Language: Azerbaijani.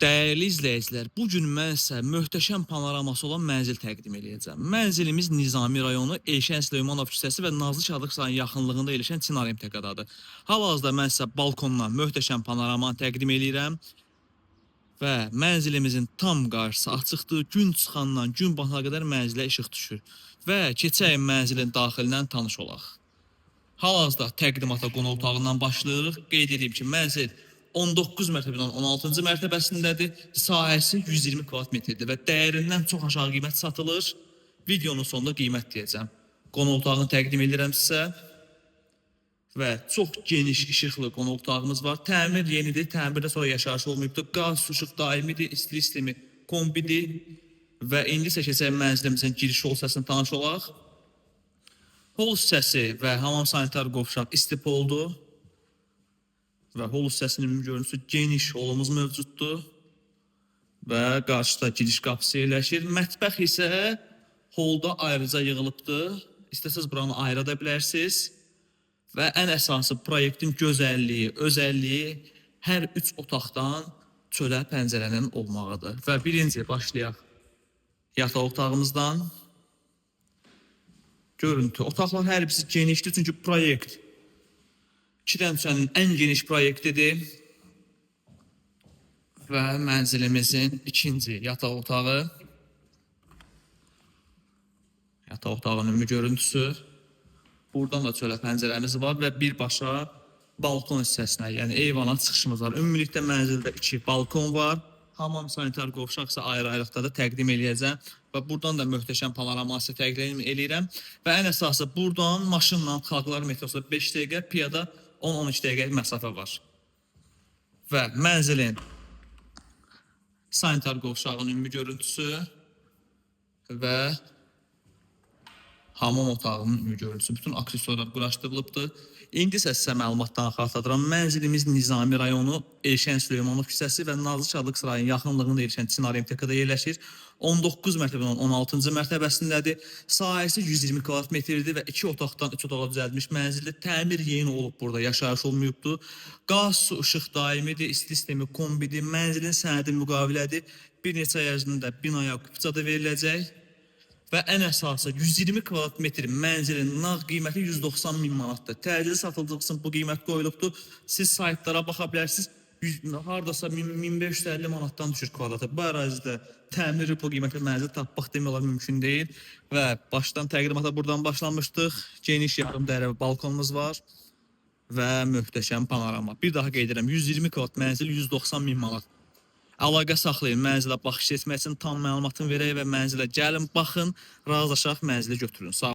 Dəyərli izləyicilər, bu gün mən sizə möhtəşəm panoraması olan mənzil təqdim edəcəm. Mənzilimiz Nizami rayonu Elşən Süleymanov küçəsi və Nazlı Şadlıq sarayının yaxınlığında yerləşən Çinar MTQ-dadır. Hal-hazırda mən sizə balkondan möhtəşəm panoramanı təqdim edirəm və mənzilimizin tam qarşısı açıqdır. Gün çıxandan gün batana qədər mənzilə işıq düşür və keçək mənzilin daxilindən tanış olaq. Hal-hazırda təqdimata qonaq otağından başlayırıq. Qeyd edeyim ki, mənzil 19 mərtəbədən 16-cı mərtəbəsindədir. Sahəsi 120 kvadratmetrdir və dəyərindən çox aşağı qiymət satılır. Videonun sonunda qiymət deyəcəm. Qonaq otağını təqdim edirəm sizə. Və çox geniş işıqlı qonaq otağımız var. Təmir yenidir, təmirdən sonra yaşayış olmayıbdır. Qaz, su, işıq daimidir, istilik sistemi kombidir. Və indi isə keçək mənzilimizin giriş yol hissəsini tanış olaq. Hol hissəsi və hamam sanitar qovşaq istipoldur. Və hol hissəsinin ümumi görüntüsü geniş holumuz mövcuddur. Və qarşıda giriş qapısı yerləşir. Mətbəx isə holda ayrıca yığılıbdır. İstəsəz buranı ayıra bilərsiniz. Və ən əsası proyektin gözəlliyi, özəlliyi hər 3 otaqdan çölə pəncərənin olmağıdır. Və birinci başlayaq yataq otağımızdan. Görüntü. Otaqlar hər birisi genişdir, çünki proyekt 2 dənənin ən geniş proyektidir. Və mənzilimizin ikinci yataq otağı. Yataq otağının ümumi görüntüsü. Buradan da çölə pəncərəmiz var və birbaşa balkon hissəsinə, yəni eyvana çıxışımız var. Ümumilikdə mənzildə 2 balkon var. Hamam sanitar qovşaq isə ayrı-ayrılıqda da təqdim eləyəcəm. Və buradan da möhtəşəm panoraması təqdim eləyirəm. Və ən əsası buradan maşınla Xalqlar metrosu 5 dəqiqə, piyada 10-12 dəqiqə məsafə var. Və mənzilin sanitar qovşağının ümumi görüntüsü və hamam otağının ümumi görüntüsü. Bütün aksesuarlar quraşdırılıbdır. İndi isə sizə məlumatdan xatırladıram. Mənzilimiz Nizami rayonu Elşən Süleymanov küçəsi və Nazlı Şadlıq sarayının yaxınlığında yerləşən Çinar MTQ-da yerləşir. 19 mərtəbədən 16-cı mərtəbəsindədir. Sahəsi 120 kvadratmetrdir və 2 otaqdan 3 otağa düzəldilmiş mənzildir. Təmir yeni olub burada, yaşayış olmayıbdır. Qaz, su, işıq daimidir, istilik sistemi kombidir, mənzilin sənədi müqavilədir. Bir neçə ay ərzində binaya kupçada veriləcək. Və ən əsası 120 kvadratmetr mənzilin nağd qiyməti 190 min manatdır. Təcili satıldığı üçün bu qiymət qoyulubdur. Siz saytlara baxa bilərsiniz. Hardasa 1550 manatdan düşür kvadratı. Bu ərazidə təmiri bu qiymətli mənzil tapmaq demək olar mümkün deyil. Və başdan təqdimata buradan başlamışdıq. Geniş yarım dairəvi balkonumuz var və möhtəşəm panorama. Bir daha qeyd edirəm, 120 kvadrat mənzil 190 min manat. Əlaqə saxlayın, mənzilə baxış etmək üçün tam məlumatını verək və mənzilə gəlin, baxın, razılaşaq, mənzili götürün. Sağ olun.